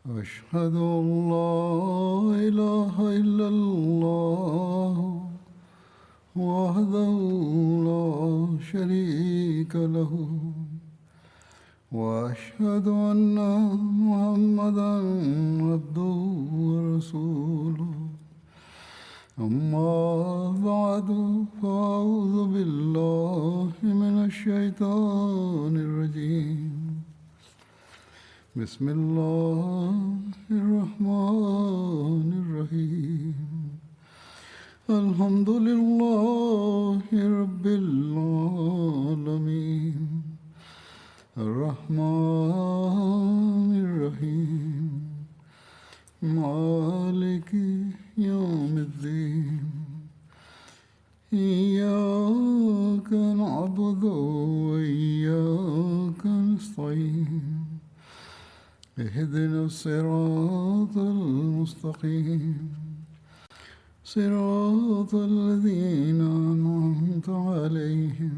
أشهد أن لا إله إلا الله وحده لا شريك له وأشهد أن محمدا عبده ورسوله أما بعد فأعوذ بالله من الشيطان الرجيم بسم الله الرحمن الرحيم الحمد لله رب العالمين الرحمن الرحيم مالك يوم الدين إياك نعبد وإياك نستعين اهدنا الصراط المستقيم صراط الذين أنعمت عليهم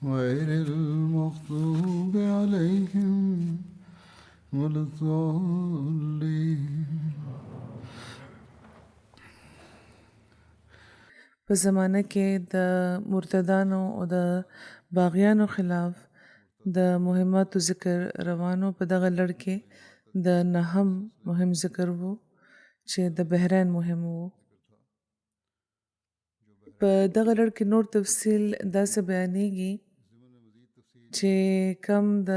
غير المغضوب عليهم ولا الضالين. په زمانه کې د مرتدانو او د باغیانو خلاف د مهماتو ذکر روانو. په دغه لړ کې د نهم مهم ذکر وو چې د بحرین مهم وو. په دغه لړ کې نور تفصیل داسې بیانېږي چې کم د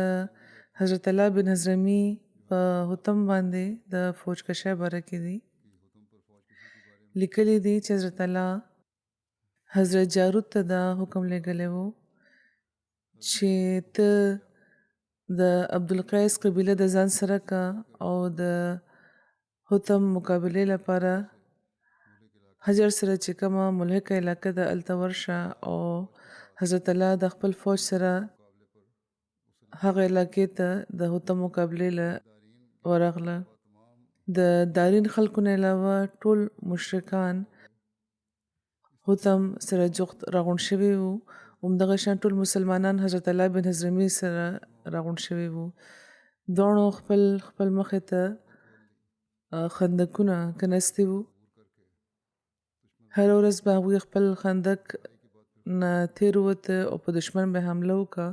حضرت الله بن حضرمي په حتم باندې د فوجکشۍ باره کې دي. لیکلي دي چې حضرت الله حضرت جارود ته دا حکم لګلی وو چې ته د عبدالقیس قبیله د ځان سره کا او د حتم مقابلې لپاره حجر سره چې کومه ملحقه علاقه ده هلته ورشه او حضرت الله د خپل فوج سره هغه علاقې ته د حتم مقابلې له ورغله. د دارین خلکو نه علاوه ټول مشرکان حتم سره جغت راغونډ شوي وو. همدغه شان ټول مسلمانان حضرت الله بن حضرمي سره راغونډ شوي وو. دواړو خپل مخې ته خندقونه کنستي وو. هر ورځ به هغوی خپل خندق نه تیر وته او په دشمن به حمله وکړه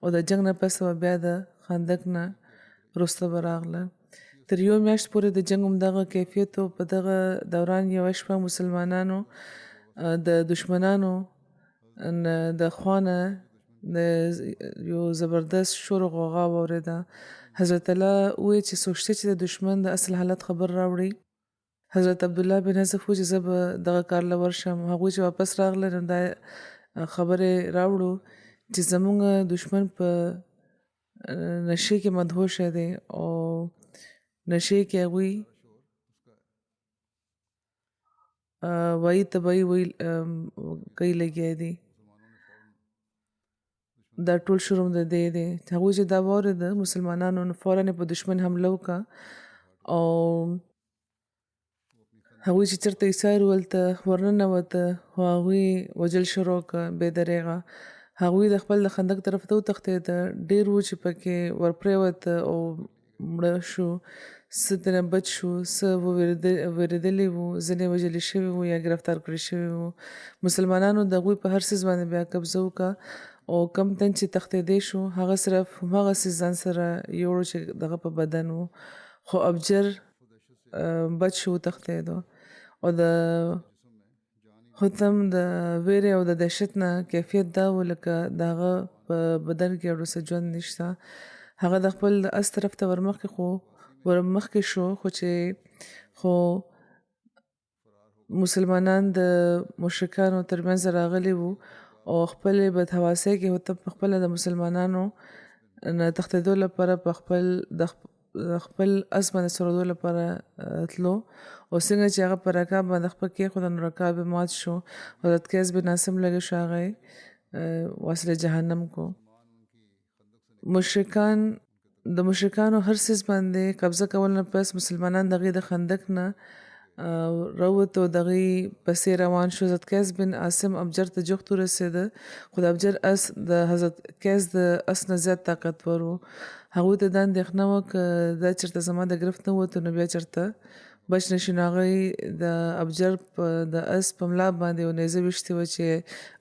او د جنګ نه پس به بیا د خندق نه وروسته به راغله. تر یو میاشت پورې د جنګ همدغه کیفیت و. په دغه دوران یوه شپه مسلمانانو د دشمنانو د خوا نه د یو زبردست شور و غوغا واورېده. حضرت الله وویل چې څوک شته چې د دشمن د اصل حالت خبر راوړي. حضرت عبدالله بن حذف وویل چې زه به دغه کار له ورشم. هغوی چې واپس راغله نو دا خبرې راوړو چې زموږ دشمن په نشې کې مدهوشه دی او نشې کې هغوی وایي تبایي کوي لګیا دي. دا ټول شروع د دې دی. هغوی چې دا واورېده مسلمانانو نو فوراً په دشمن حمله وکړه او هغوی چې چېرته ایسار وو هلته ورننوته خو هغوی وژل شروع کړه بې دریغه. هغوی د خپل د خندق طرف ته وتښتېده. ډېر وو چې پکې ورپرېوته او مړه شو، څه ترې بچ شو، څه وېرېدلي وو، ځینې وژلي شوي وو یا ګرفتار کړي شوي وو. مسلمانانو د هغوی په هر څیز باندې بیا قبضه وکړه او کم تن چې تښتېدی شو هغه صرف هماغسې ځان سره یوړو چې دغه په بدن وو. خو ابجر بچ شو وتښتېدو او د حتم د ویرې او د دهشت نه کیفیت دا و لکه د هغه په بدن کې اړو څه ژوند نشته. هغه د خپل اس طرف ته ورمخکې شو خو مسلمانان د مشرکانو ترمنځ راغلي وو او خپلې بدحواسۍ کې حتم په خپله د مسلمانانو نه تښتېدو لپاره په خپل اس باندې سورېدو لپاره تلو او څنګه چې هغه په رکاب باندې خپل کېښود نو رکاب یې مات شو. حضرت قیس بن عاصم لګې شو، هغه یې واصل جهنم کو. د مشرکانو هر څیز باندې قبضه کول نه پس مسلمانان د هغې د خندق نه راووت او دغې پسې روان شو. حضرت قیس بن عاصم ابجر ته جوخت ورسېده، خو د ابجر اس د حضرت قیس د اس نه زیات طاقتور و. هغوی ته دا اندېښنه وه که دا چېرته زما د ګرفت نه ووتو نو بیا چېرته بچ نشي. نو هغوی د ابجر د اس په ملا باندې یو نیزه ویشتې وه چې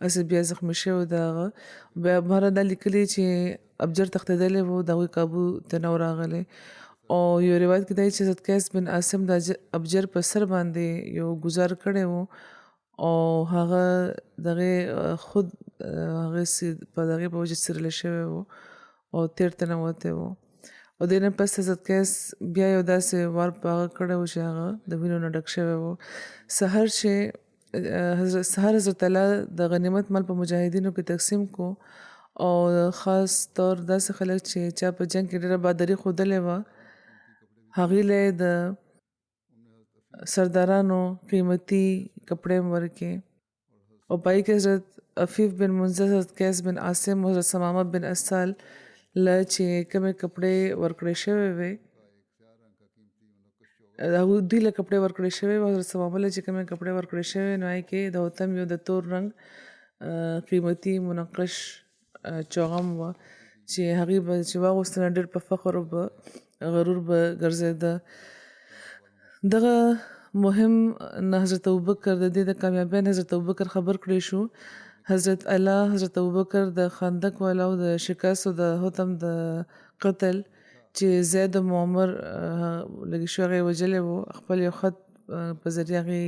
اس بیا زخمي شوی و د هغه. بیا بهره دا لیکلي چې ابجر تښتېدلی و، د هغوی کابو ته نه و راغلی. او یو روایت کې دا چې حضرت قیس بن عاصم د ابجر په سر باندې یو ګزار کړی و او هغه دغې خود هغې په دغې په وجه څیرلی شوی و او تیر ته ننوتی و. او دې نه پس حضرت قیس بیا یو داسې وار په هغه کړی و چې هغه د وینو نه ډک شوی و. سحر چې سحر حضرت الله د غنیمت مال په مجاهدینو کې تقسیم کو او خاص طور داسې خلک چې چا په جنګ کې ډېره بهادري ښودلې وه هغوی له یې د سردارانو قیمتي کپړې هم ورکړې. او په هغې کې حضرت عفیف بن منذر، حضرت قیس بن عاصم او حضرت ثمامه بن اسال له چې کومې کپړې ورکړې شوې وې دوی له کپړې ورکړې شوې وې. حضرت ثمامه له چې کومې کپړې ورکړې شوې نو هغې کې د حتم یو د تور رنګ قیمتي منقش چوغم وه چې هغې به چې واغوسته نو ډېر په فخر او په غرور به ګرځېده. دغه مهم نه حضرت ابوبکر د دې د کامیابۍ نه حضرت ابوبکر خبر کړی شو. حضرت الله حضرت ابوبکر د خندق والاو د شکست او د حتم د قتل چې زید او معمر لږ شو هغې وژلی و، خپل یو خط په ذریعه هغې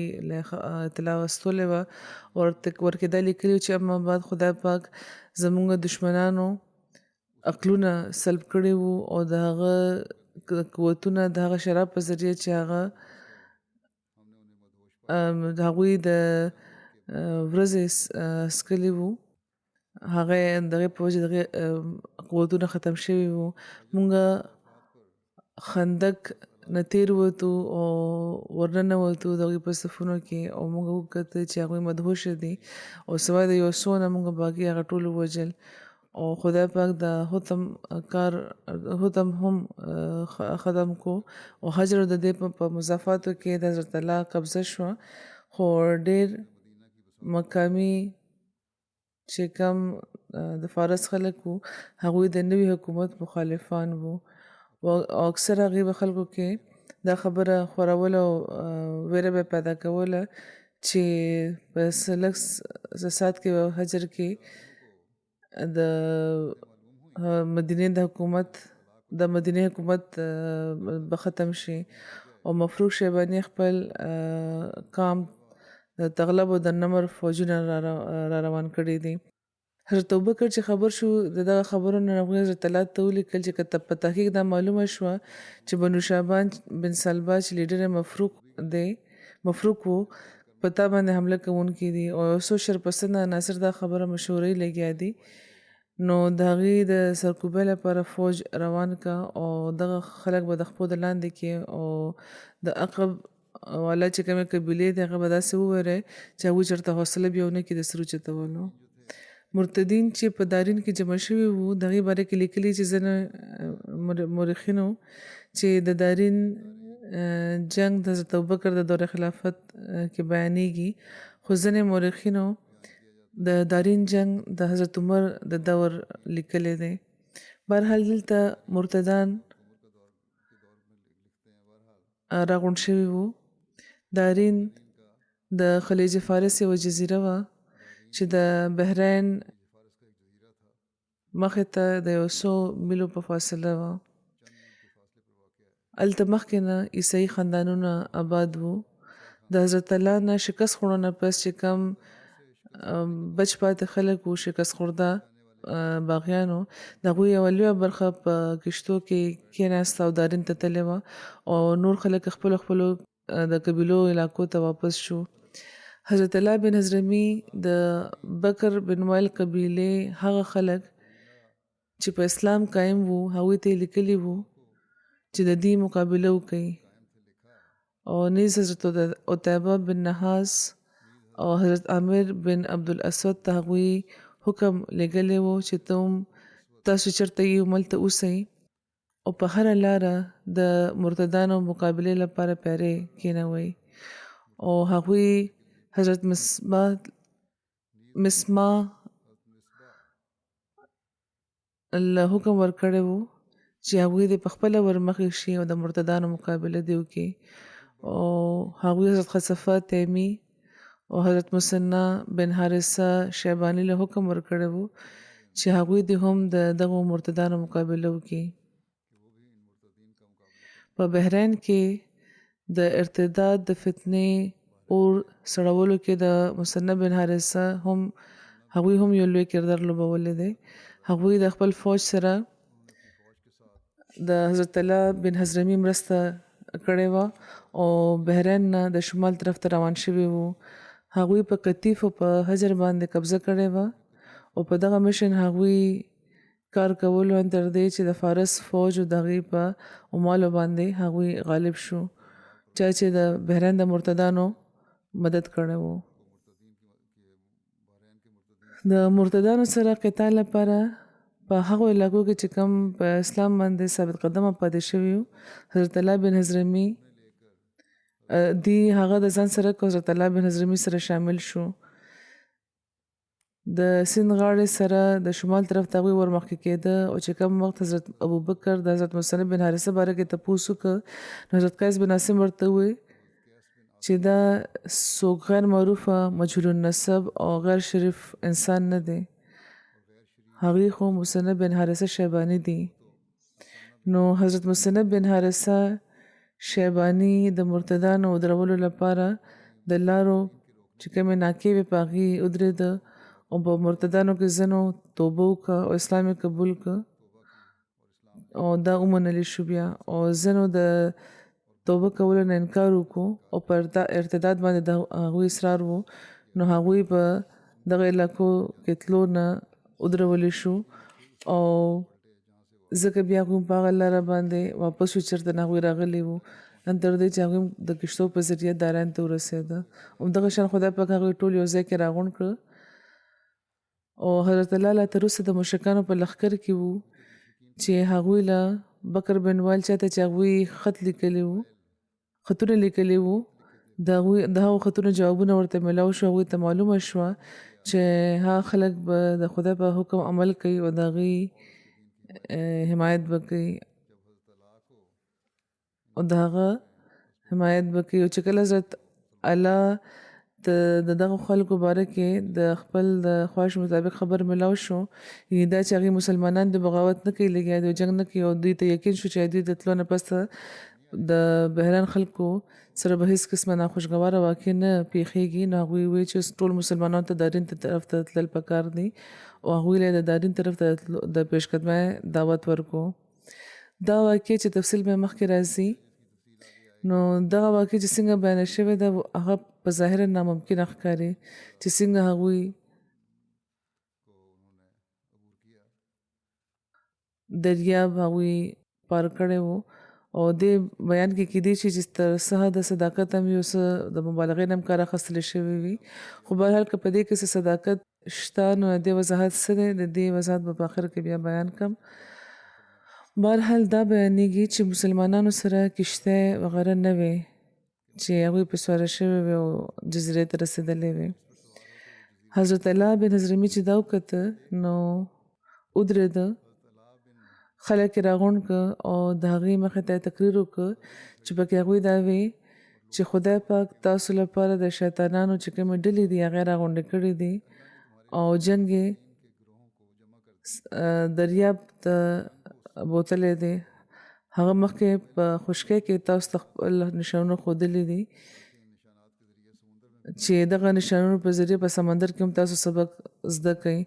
اطلاع واستولې وه او ورکې دا لیکلي چې اما بعد خدای پاک زموږ دشمنانو عقلونه سلب کړي وو او د هغه قوتونه د هغه شراب په ذریعه چې هغه د هغوی د ورځې څکلي وو هغه دغې په وجه دغې قوتونه ختم شوي وو. مونږ خندق نه تېر ووتو او ورننوتو د هغوی په صفونو کې او مونږ وکتل چې هغوی مدهوشه دي او سوای د یو څو نه مونږ باقي هغه ټول ووژل. او خدای پاک د حتم هم ختم کو او حجر د دې په مضافاتو کې د حضرت الله قبضه شوه. خو ډېر مقامي چې کم د فارس خلک وو هغوی د نوي حکومت مخالفان وو او اکثر هغې به خلکو کې دا خبره خوروله او ویره به پیدا کوله چې په لږ ساعت کې به حجر کې د مدینې حکومت به ختم شي او مفروض شیباني خپل کام د تغلب او د نمر فوجونه را روان کړي دي. حضرت ابوبکر چې خبر شو دغه خبرو نه هغوی حضرت الله ته ولیکل چې که په تحقیق دا معلومه شوه چې بنو شعبان بن سلبا چې لیډر مفروق وو په تا باندې حمله کوونکي دي او یو څو شرپسنده عناصر دا خبره مشهورۍ لګیا دي نو د هغې د سرکوبۍ لپاره فوج روان کا او دغه خلک به د خپو د لاندې کې او د عقب والا چې کومې قبیلې دي هغه به داسې وویری چې هغوی چېرته حوصله بیا ونه کړي د سرو چتولو. مرتدین چې په دارین کې جمع شوي وو د هغې باره کې لیکلي چې ځینې مورخینو چې د دارین جنگ د حضرت ابوبکر د دور خلافت کې بیانېږي خو ځینې مورخینو د دارین جنگ د حضرت عمر د دور لیکلی دی. بهرحال دلته مرتدان راغونډ شوي وو. دارین د خلیج فارس یوه جزیره وه چې د بحرین مخې ته د یو څو میلو په فاصله وه. هلته مخکې نه عیسايي خاندانونه آباد وو. د حضرت الله نه شکست خوړو نه پس چې کم بچ پاتې خلک وو شکست خورده باغیانو د هغوی یوه لویه برخه په کشتو کې کېناسته او دارین ته تللې وه او نور خلک خپلو د قبیلو علاقو ته واپس شو. حضرت الله بن حضرمي د بکر بن وائل قبیلې هغه خلک چې په اسلام قایم وو هغوی ته یې لیکلي وو چې د دې مقابله وکړي او نیز حضرت عتیبه بن نحاس او حضرت عامر بن عبدالاسود ته هغوی حکم لګلی وو چې تاسو چېرته یې هملته اوسئ او په هره لاره د مرتدانو مقابلې لپاره پیرې کېنوئ. او هغوی حضرت مسما له حکم ورکړی وو چې هغوی دې په خپله ورمخې شي او د مرتدانو مقابله دې وکړي او هغوی حضرت خصفه تیمي او حضرت مثنى بن حارثه شیباني له حکم ورکړی وو چې هغوی دې هم د دغو مرتدانو مقابله وکړي. په بحرین کې د ارتداد د فتنې اور سړولو کې د مثنى بن حارثه هم هغوی هم یو لوی کردار لوبولی دی. هغوی د خپل فوج سره د حضرت الله بن حضرمي مرسته کړې وه او بحرین نه د شمال طرف ته روان شوي وو. هغوی په قطیف او په حجر باندې قبضه کړې وه او په دغه مشن هغوی کار کولو تر دې چې د فارس فوج او د هغوی په عمالو باندې هغوی غالب شو چا چې د بحرین د مرتدانو مدد کړی وو. د مرتدانو سره قتال لپاره په هغو علاقو کې چې کوم په اسلام باندې ثابت قدمه پاتې شوي وو حضرت الله بن حضرمي دی هغه د ځان سره حضرت الله بن حضرمي سره شامل شو. د سیند غاړې سره د شمال طرف ته هغوی ورمخکې کېده او چې کوم وخت حضرت ابوبکر د حضرت مثنى بن حارثه باره کې تپوس وکړ نو حضرت قیس بن عاصم ورته وویل چې دا څوک غیر معروفه مجهول النسب او غیر شریف انسان نه دی، هغوی خو مثنى بن حارثه شیباني دي. نو حضرت مثنى بن حارثه شیباني د مرتدانو ودرولو لپاره د لارو چې کومې ناکې وې په هغې ودرېده او په مرتدانو کې ځینو توبه وکړه او اسلام یې قبول کړ او دا ومنلی شو بیا او ځینو د توبه کولو نه انکار وکړو او په ارتداد باندې د هغوی اصرار وو نو هغوی په دغه علاقو کې تلو نه ودرولی شو او ځکه بیا هغوی په هغه لاره باندې واپس شو چېرته نه هغوی راغلي وو تر دې چې هغوی د کشتو په ذریعه دارین ته ورسېده. همدغه شان خدای پاک هغوی ټول یو ځای کې راغونډ کړه او حضرت الله لا تر اوسه د مشرکانو په لښکر کې وو چې هغوی له بکر بن وائل چاته چې هغوی خطونه لیکلي وو د هغو خطونو جوابونه ورته میلاو شو. هغوی ته معلومه شوه چې هغه خلک به د خدای په حکم عمل کوي او د هغوی حمایت به کوي او د هغه حمایت به کوي او چې کله حضرت الله د دغه خلکو باره کې د خپل د خواهش مطابق خبر میلاو شو یعنې دا چې هغوی مسلمانان د بغاوت نه کوي لګیا د جنګ نه کوي او دوی ته یقین شو چې دوی د تلو نه پس د بحران خلکو سره به هیڅ قسمه ناخوشګواره واقع نه پیښیږي نو هغوی وایي چې ټول مسلمانانو ته دارین طرف ته تلل پکار دي او هغوی له د دارین طرف ته د پیشقدمۍ دعوت ورکو. دا واقع چې تفصیل به مخکې راځي نو دغه واقع چې څنګه بیان شوی ده هغه په ظاهره ناممکن ښکاري چې څنګه هغوی دریاب هغوی پار کړی وو او دې بیان کې کیدای شي چې تر څه حده صداقت هم یو څه د مبالغې نه هم کار اخیستلی شوی وي خو بهرحال که په دې کې څه صداقت شته نو د دې وضاحت څه دی د دې وضاحت به په آخر کې بیا بیان کړم. بهرحال دا بیانېږي چې مسلمانانو سره کشتۍ وغیره نه وې چې هغوی په سواره شوې وې او جزیرې ته رسېدلې وې. حضرت الله بن حضرمي چې دا وکته نو ودرېده خلک یې راغونډ کړه او د هغې مخې ته یې تقریر وکړ چې پکې هغوی دا وې چې خدای پاک تاسو لپاره د شیطانانو چې کومې ډلې دي هغې راغونډې کړي دي او جنګ یې دریاب ته بوتلی دی هغه مخکې په خشکۍ کې تاسو ته خپل نشانونه ښودلي دي چې دغه نشانونو په ذریعه په سمندر کې هم تاسو سبق زده کړئ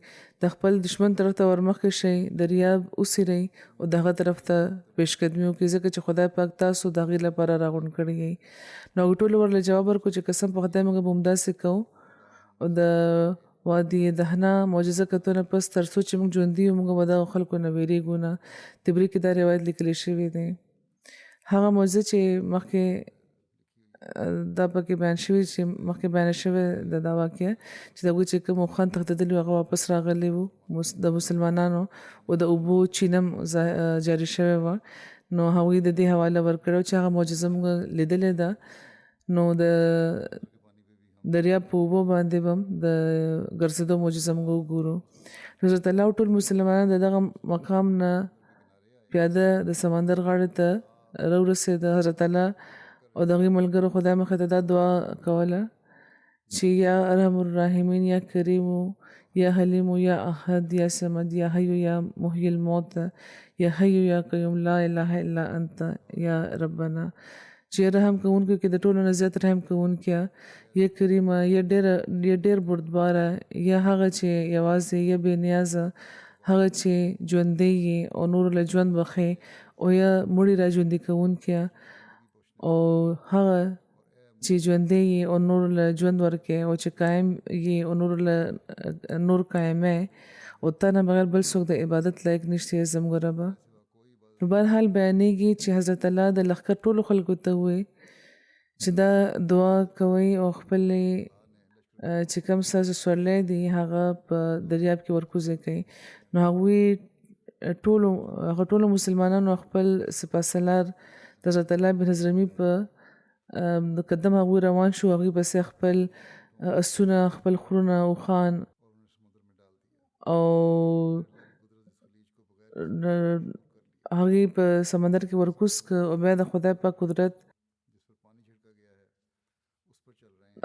د خپل دشمن طرف ته ورمخکې شئ دریاب وڅیرئ او د هغه طرف ته پیشقدمي وکړئ ځکه چې خدای پاک تاسو د هغې لپاره راغونډ کړي یئ. نو هغوی ټولو ورله جواب ورکړو چې قسم په خدای موږ به همداسې کوو او د وادي دهنه معجزه کتو نه پس تر څو چې موږ ژوندي یو موږ به دغه خلکو نه ویریږو نه. طبري کې دا روایت لیکلی شوی دی. هغه معجزه چې مخکې دا پکې بیان شوي چې مخکې بیان شوی د دا واقعه چې د هغوی چې کوم اوښان تښتېدلي وو هغه واپس راغلي وو د مسلمانانو او د اوبو چینه جاري شوې وه نو هغوی د دې حواله ورکړی چې هغه معجزه موږ لیدلې ده نو د دریاب په اوبو باندې بم د ګرځېدو معجزه موږ وګورو. حضرت الله ټول مسلمانان د دغه مقام نه پیاده د سمندر غاړې ته راورسېده. حضرت الله او د هغې ملګرو خدای مخې ته دا دعا کوله چې یا ارحم الراحمین، یا کریم، یا حلیم، یا احد، یا صمد، یا حی، یا محیی الموت، یا حی یا قیوم لا اله الا انت یا ربنا، چې رحم کوونکو کې د ټولو نه زیات رحم کوونکی، یا کریمه، یا ډېر بردباره، یا هغه چې یوازې یا بې نیازه، هغه چې ژوندی یې او نور له ژوند بخې، او یا مړي را ژوندي کوونکی، او هغه چې ژوندی یې او نور له ژوند ورکې، او چې قایم یې او نور قایمه، او تا نه بغیر بل څوک د عبادت لایق نشته زموږ ربه. نو بهرحال بیانېږي چې حضرت الله د لښکر ټولو خلکو ته ووایي چې دا دعا کوئ او خپلې چې کوم ستاسو سورلی دي هغه په دریاب کې ورکوزې کوي. نو هغوی ټولو مسلمانانو خپل سپاسالار د حضرت الله بن حضرمي په د قدم هغوی روان شو. هغوی پسې خپل اسونه، خپل خرونه، اوښان او هغوی په سمندر کې ورکوز که، او بیا د خدای پاک قدرت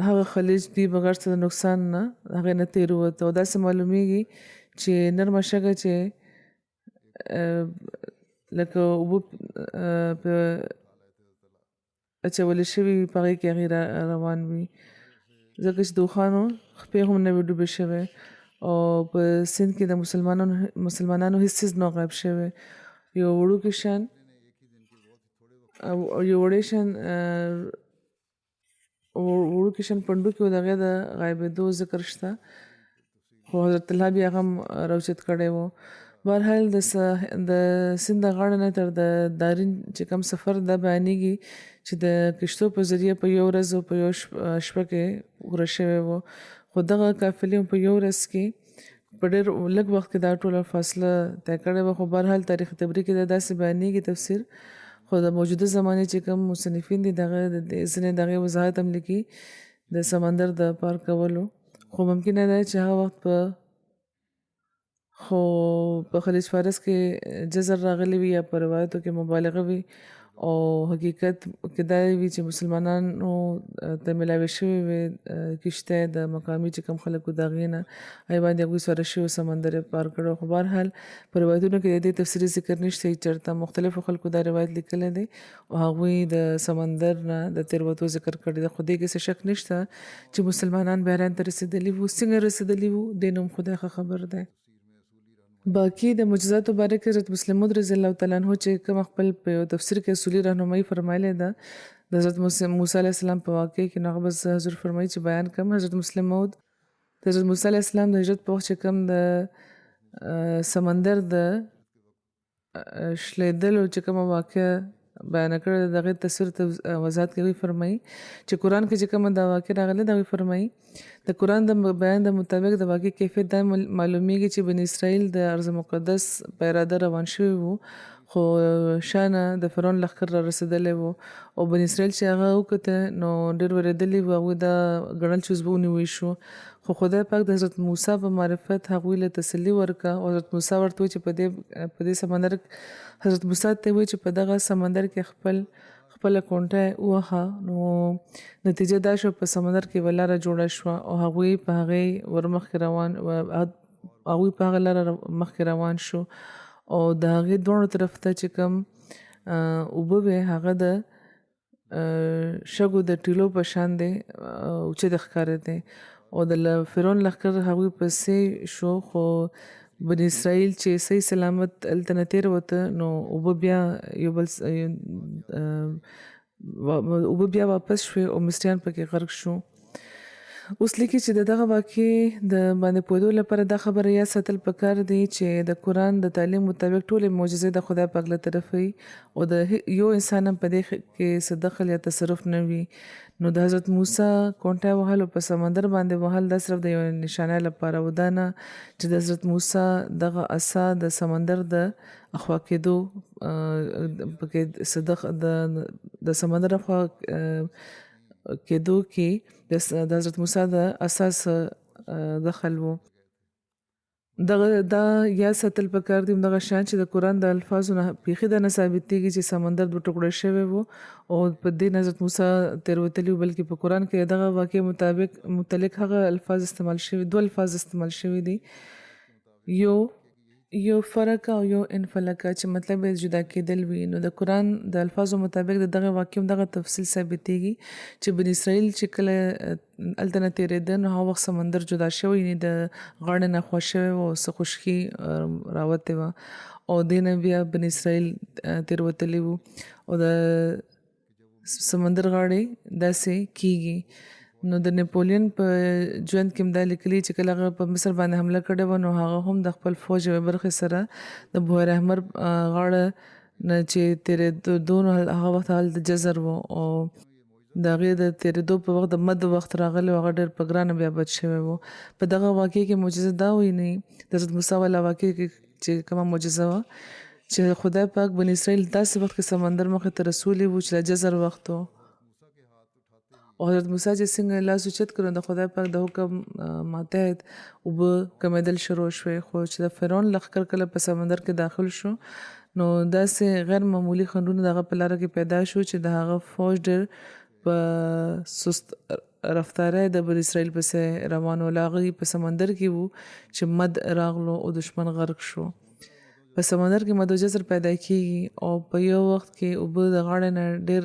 هغه خلیج دی بغیر څه د نقصان نه هغې نه تېر ووت. او داسې معلومیږي چې نرمه شګه چې لکه اوبه په اچولې شوي وي په هغې کې هغې روان وي، ځکه چې د اوښانو خپې هم نه وي ډوبې شوی، او په سیند کې د مسلمانانو هېڅ څیز نه غایب شوی. یو وړوکی شان وړوکی شان پنډوکي و، د هغې د غایبېدو ذکر شته، خو حضرت الله بیا هغه هم راوچت کړی و. بهرحال د سیند د غاړې نه تر د دارین چې کوم سفر دا بیانېږي چې د کشتو په ذریعه په یو ورځ او په یو شپه کې پوره شوی و، خو دغه قافلې هم په یو ورځ کې په ډېر لږ وخت کې دا ټوله فاصله طی کړې وه. خو بهرحال تاریخ طبري کې دا داسې بیانېږي تفسیر، خو د موجوده زمانې چې کوم مصنفین دي ځینې د هغې وضاحت هم لیکي د سمندر د پار کولو. خو ممکنه ده چې هغه وخت په خلیج فارس کې جزر راغلی وي یا په روایتو کې مبالغه وي، او حقیقت کې دا وي چې مسلمانانو ته ملاوې شوې وې کشتۍ د مقامي چې کوم خلکو د هغې نه هغې باندې هغوی سره شوي سمندر یې پار کړی. خو بهرحال په روایتونو کې د دې تفصیلي ذکر نشته چې چېرته مختلفو خلکو دا روایت لیکلی دی او هغوی د سمندر نه د تېروتو ذکر کړی دی. خو دې کې څه شک نشته چې مسلمانان بحرین ته رسېدلي وو. څنګه رسېدلي وو دې نه هم خدای ښه خبر دی. باقي د معجزاتو باره کې حضرت مسلم موعود رضی الله تعالی عنه چې کوم خپل په یو تفسیر کې اصولي راهنمایي فرمایلی ده د حضرت موسی علیه السلام په واقع کې، نو هغه بس حضور فرمایي چې بیان کړم. حضرت مسلم موعود د حضرت موسی علیه السلام د هجرت په وخت چې کوم د سمندر د شلیدلو چې کومه واقع بیان کړې ده د هغې تصویر وضاحت کوي. فرمایي چې قرآن کې چې کومه دا واقع راغلی ده هغوی فرمایي د قرآن د بیان د مطابق د واقع کیفیت دا معلومیږي چې بني اسرائیل د ارض مقدس په اراده روان شوي وو، خو شانه د فرعون لښکر را رسېدلی وو، او بني اسرائیل چې هغه وکته نو ډېر وېرېدلي وو. هغوی دا ګڼل چې اوس به ونیوی شو، خو خدای پاک د حضرت موسی په معرفت هغوی له تسلي ورکړه، او حضرت موسی ورته ووایي چې په دې سمندر حضرت موسی ته وایي چې په دغه سمندر کې خپله کونټه ووهه. نو نتیجه دا شو په سمندر کې یوه لاره جوړه شوه، او هغوی په هغې لاره مخکې روان شو، او د هغې دواړو طرف ته چې کوم اوبه وې هغه د شګو د ټیلو په شان دی اوچت ښکارېدی، او د فرعون لښکر هغوی پسې شو. خو بني اسرائیل چې صحیح سلامت هلته نه تېروته، نو اوبه بیا واپس شوې او مصریان پکې غرق شو. اوس لیکي چې د دغه واقعې د باندې پوهېدو لپاره دا خبره یاد ساتل پکار دی چې د قرآن د تعلیم مطابق ټولې معجزې د خدای پاک له طرفه وي، او د یو انسان هم په دې کې څه دخل یا تصرف نه وي. نو د حضرت موسی کونټه وهل او په سمندر باندې وهل دا صرف د یو نشانه لپاره و، دا نه چې د حضرت موسی دغه عصا د سمندر د اخوا کېدو پکې د سمندر اخوا کېدو کې د حضرت موسی د اساس دخل وو. دغه دا یا ساتل پکار دي دغه شان چې د قران د الفاظو نه پیخي د نه ثابتېږي چې سمندر دوه ټوکړه شوی وو او په دې حضرت موسی تیروتلی بلکې په قران کې دغه واقع مطابق متعلق هغه الفاظ استعمال شوی، دوه الفاظ استعمال شوی دي، یو فرق او یو انفلق چې مطلب یې جدا کېدل وي. نو د قران د الفاظو مطابق دغه واقع دغه تفصیل ثابتېږي چې بني اسرائیل چې کله التنه تیرېده نو هغه وخت سمندر جدا شوی نه د غاړې نه خوا شوی او څه خشکي راوتې وه او دې نه بیا بني اسرائیل تیروتلی وو او د سمندر غاړې داسې کیږي. نو د نیپولین په ژوند کې دا لیکلي چې کله هغه په مصر باندې حمله کړې وه نو هغه هم د خپل فوج یوې برخې سره د بحر احمر غاړه نه چې تېرېدو نو هغه وخت هلته جزر و او د هغې د تېرېدو په وخت د مد وخت راغلی و، هغه ډېر په ګرانه بیا بچ شوی و. په دغه واقع کې معجزه دا ویني د حضرت موسی والا واقع کې چې کومه معجزه وه چې خدای پاک بني اسرائیل داسې وخت کې سمندر مخې ته رسولی و چې د جزر وخت و او حضرت موسی چې څنګه لاس اوچت کړ د خدای پاک د حکم ماتحت اوبه کمیدل شروع شوې. خو چې د فرعون لښکر کله په سمندر کې داخل شو نو داسې غیر معمولي خنډونه د هغه په لاره کې پیدا شو چې د هغه فوج ډېر په سست رفتاره د بني اسرائیل پسې روان و. هغوی په سمندر کې وو چې مد راغلو او دشمن غرق شو. په سمندر کې مد و جزر پیدا کیږي او په یو وخت کې اوبه د غاړې نه ډېر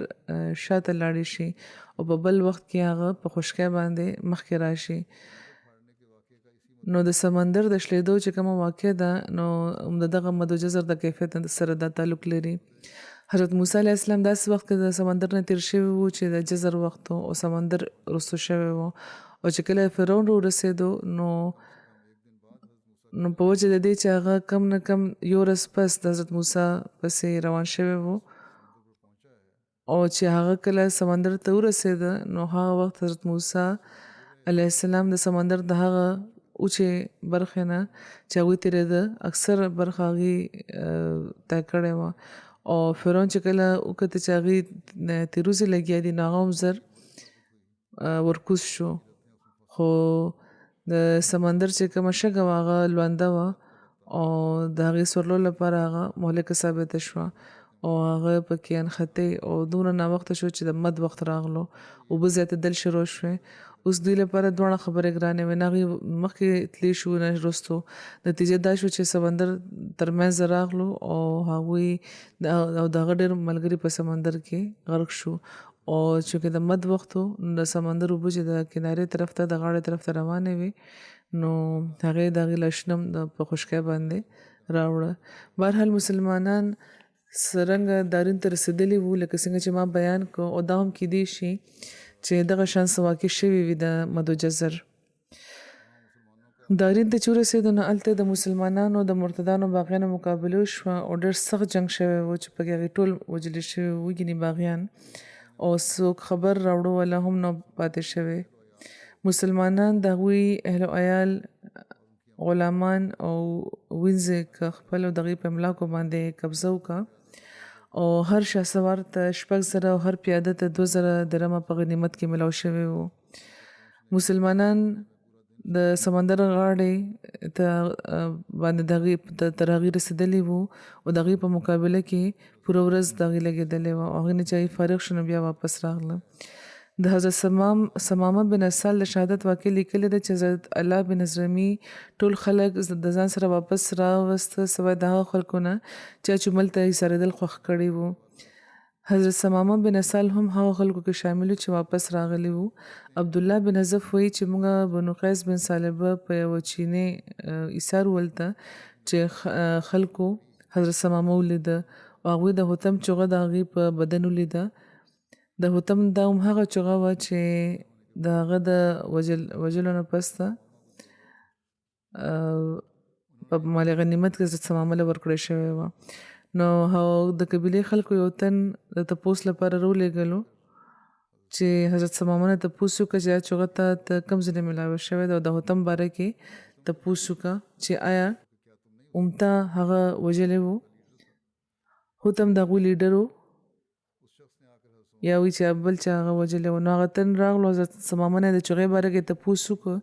شاته لاړې شي او په بل وخت کې هغه په خشکۍ باندې مخکې راشي. نو د سمندر د شلیدو چې کومه واقع ده نو د دغه مد و جزر د کیفیت سره دا تعلق لري. حضرت موسی علیه السلام داسې وخت کې د سمندر نه تیر شوی و چې د جزر وخت او سمندر رسو شوی و او چې کله فرعون ورسېدو نو په وجه د دې چې هغه کم نه کم یو ورځ پس د حضرت موسی پسې روان شوی و او چې هغه کله سمندر ته ورسېده نو هغه وخت حضرت موسی علیه السلام د سمندر د هغه اوچې برخې نه چې هغوی تېرېده اکثر برخه هغې طی کړې وه او فرعون چې کله وکته چې هغې تیروزې لګیا دي نو هغه هم زر ورکوز شو. خو د سمندر چې کومه شګه وه هغه لونده وه او د هغې سورلو لپاره هغه مهلکه ثابته شوه او هغه پکې انختې او دومره ناوخته شو چې د مد وخت راغلو، اوبه زیاتېدل شروع شوې. اوس دوی لپاره دواړه خبرې ګرانې وې، نه هغوی مخکې تللی شو نه وروستو. نتیجه دا شو چې سمندر ترمنځ راغلو او هغوی او د هغه ډېر ملګري په سمندر کې غرق شو او چې د مد وخت و نو د سمندر اوبه چې د کنارې طرف ته د غاړې طرف ته روانې وې نو هغې د هغې لاشونه په خشکۍ باندې راوړه. بهرحال مسلمانان څرنګه دارین ته رسېدلي وو لکه څنګه چې ما بیان کړو او دا هم کیدی شي چې دغه شان څه واقع شوي وي د مد و جزر. دارین ته چې ورسېدو نو هلته د مسلمانانو د مرتدانو باغیانو مقابله وشوه او ډېر سخت جنګ شوی و چې پکې هغې ټول وژلي شوي وو ګینې باغیان او څوک خبر راوړو والا هم نه پاتې شوی. مسلمانان د هغوی اهل و عیال غلامان او وینځې که خپلو د هغې په املاکو باندې قبضه وکړه او هر شهسوار ته 6,000 او هر پیاده ته 2,000 درمه په غنیمت کې ملاو شوی وو. مسلمانان د سمندر غاړې ته باندې تر هغې رسېدلي وو او د هغې په مقابله کې پوره ورځ د هغې لګېدلې وه او هغې نه چې فارغ شو نو بیا واپس راغله. د حضرت سمامه بن اسال د شهادت واقع لیکلی ده چې حضرت الله بن حضرمي ټول خلک د ځان سره واپس راوسته سوای د هغه خلکو نه چې چومل ته ایسارېدل خوښ کړي وو. حضرت سمامه بن اسال هم هغه خلکو کې شامل چې واپس راغلی وو. عبدالله بن حذف وایي چې موږ بنو قیس بن ثعلبه په یوه چینې ایسار ولته چې خلکو حضرت سمامه ولیده او هغوی د حتم چغه د هغې په بدن ولیده. د حتم دا هم هغه چغه وه چې د هغه د وژلو نه پس ته په مال غنیمت کې حضرت سمامه له ورکړی شوی وه. نو د قبیلې خلکو یو تن د تپوس لپاره راولېږلو چې حضرت سمامه نه تپوس وکړه چې دا چغه ته کوم ځای ملاوه شوې ده او د حتم باره کې تپوس وکړه چې آیا امتا هغه وژلی وو. حتم د هغوی لیډر و یا وی چې بل چا هغه وجلی و. نو هغه تن راغلو حضرت ثمامه نه د چغې باره کې تپوس وکړو.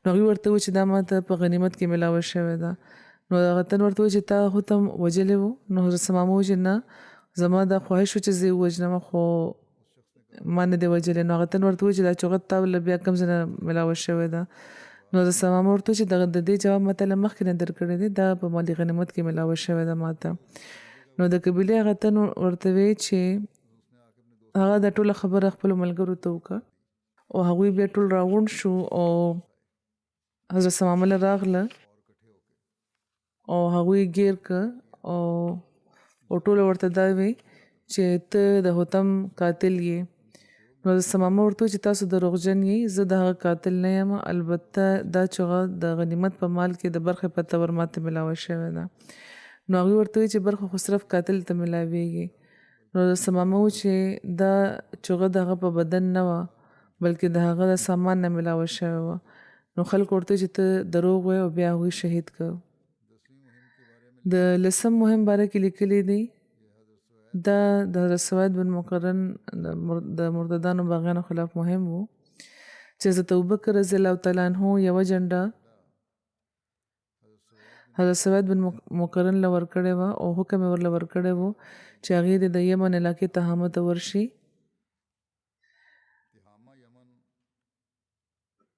نو هغوی ورته وویل چې دا ماته په غنیمت کې میلاوه شوې ده. نو هغه تن ورته وویل چې تا خو ته وجلی و. نو حضرت ثمامه وویل چې نه زما دا خواهش و چې زه یې ووژنم خو ما نه دی وجلی. نو هغه تن ورته وویل چې دا چغه تا له بیا کوم ځای نه میلاوه شوې ده. نو حضرت ثمامه ورته وویل چې د دې جواب ماته له مخکې نه درکړی دی، دا په مالي غنیمت کې میلاوه شوې ده ماته. نو د قبیلې هغه تن ورته وویل چې هغه دا ټوله خبره خپلو ملګرو ته وکړه او هغوی بیا ټول راغونډ شو او حضرت ثمامه له راغله او هغوی ګیر که او ټوله ورته دا وی چې ته د حتم قاتل یې. نو حضرت ثمامه ورته وویل چې تاسو دروغجن یې، زه د هغه قاتل نه یم، البته دا چغه د غنیمت په مال کې د برخې په طور ماته میلاوه شوې ده. نو هغوی ورته وویل چې برخه خو صرف قاتل ته میلاویږي. نو حضرت ثمامه و چې دا چغه د هغه په بدن نه وه بلکې د هغه د سامان نه میلاوه شوې وه. نو خلکو ورته چې ته دروغ وایې او بیا هغوی شهید کړ. د 10 مهم باره کې لیکلی دی دا د حضرت سوید بن مقرن د مرتدانو باغیانو خلاف مهم و چې حضرت ابوبکر رضی الله تعالی عنہ یوه جنډه حضرت سوید بن مقرن له ورکړې وه او حکم یې ورله ورکړی و چې هغې د یمن علاقې تهامه ته ورشي.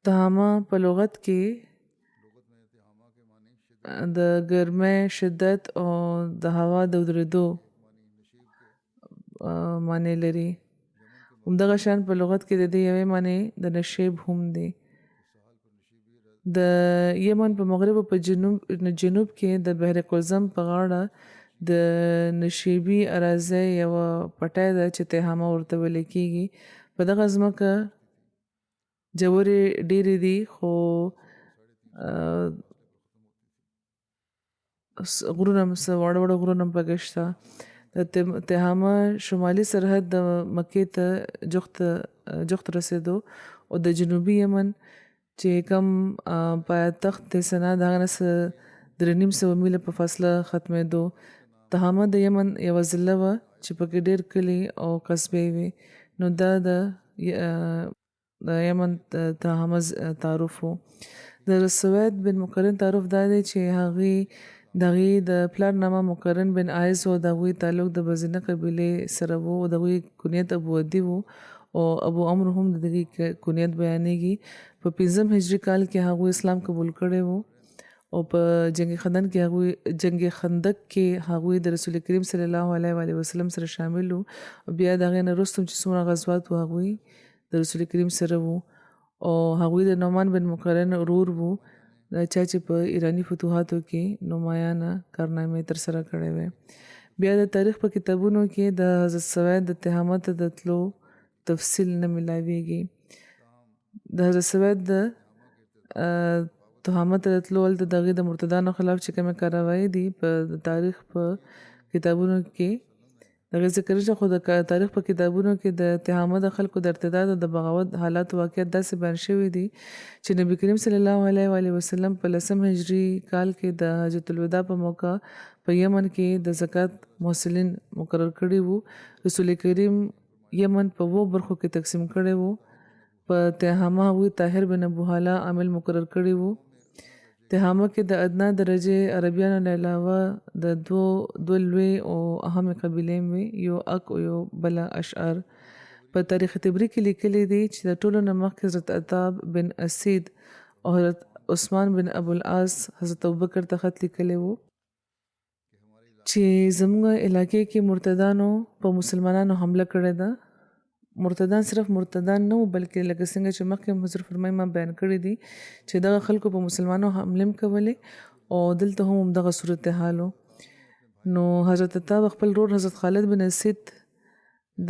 تهامه په لغت کې د ګرمۍ شدت او د هوا د ودرېدو معنی لري. همدغه شان په لغت کې د دې یوې معنی د نشیب هم دی. د یمن په مغرب او په جنوب کې د بحر قلزم په غاړه د نشیبي اراضۍ یوه پټی ده چې تهامه ورته ویل کېږي. په دغه ځمکه جوورې ډېرې دي خو غرونه واړه واړه غرونه پکې شته. د تهامه شمالي سرحد د مکې ته جوخت رسېدو او د جنوبي یمن چې کوم پایتخت د سنا د هغه نه 3.5 میله په فاصله ختمېدو. تهامه د یمن یوه ضلع وه چې پکې ډېر کلي او قصبې وې. نو دا د یمن تهامه تعارف و. د سوید بن مقرن تعارف دا دی چې هغې د هغې د پلار نامه مقرن بن عایز و. د هغوی تعلق د بزینه قبیلې سره و او د هغوی کنیت ابو ودي و او ابو عمرو هم د دغې کنیت بیانېږي. په 5 هجري کال کې هغوی اسلام قبول کړی و او په جنگ خندق کې هغوی د رسول کریم صلی الله علیه وسلم سره شامل وو. بیا د هغې نه وروسته چې څومره غزوات وو هغوی د رسول کریم سره وو او هغوی د نعمان بن مقرن ورور وو چا چې په ایرانی فتوحاتو کې نمایانه کارنامې ترسره کړې وې. بیا د تاریخ په کتابونو کې د حضرت سوید د تهامه ته د تلو تفصیل نه ملاویږي. د حضرت سوید د تهامه ته د تلو هلته د هغې د مرتدانو خلاف چې کومې کاروایي دي په تاریخ په کتابونو کې د هغې ذکر شته. خو د تاریخ په کتابونو کې د تهامه د خلکو د ارتداد او د بغاوت حالات واقعیت داسې بیان شوي دي چې نبی کریم صلی الله علیه وسلم په 10 هجري کال کې د حجة الوداع په موقع په یمن کې د زکات محصلین مقرر کړي وو. رسول کریم یمن په 2 برخو کې تقسیم کړي وو. په تهامه هغوی طاهر بن ابو حاله عامل مقرر کړي وو. تهامه کې د ادنا درجه عربیانو نه علاوه د دو لوی او اهمې قبیلې وې، یو اک او یو بله اشعر. په تاریخ تبری کې لیکلي دي چې د ټولو نه مخکې حضرت عتاب بن اسید او حضرت عثمان بن ابو العاص حضرت ابوبکر ته خط لیکلی وو چې زموږ علاقې کې مرتدانو په مسلمانانو حمله کړې ده. مرتدان صرف مرتدان نه وو بلکې لکه څنګه چې مخکې حضور فرمایي ما بیان کړی دي چې دغه خلکو په مسلمانانو حملې کولې او دلته هم دغه صورتحال و. نو حضرت عتاب خپل ورور حضرت خالد بن اسید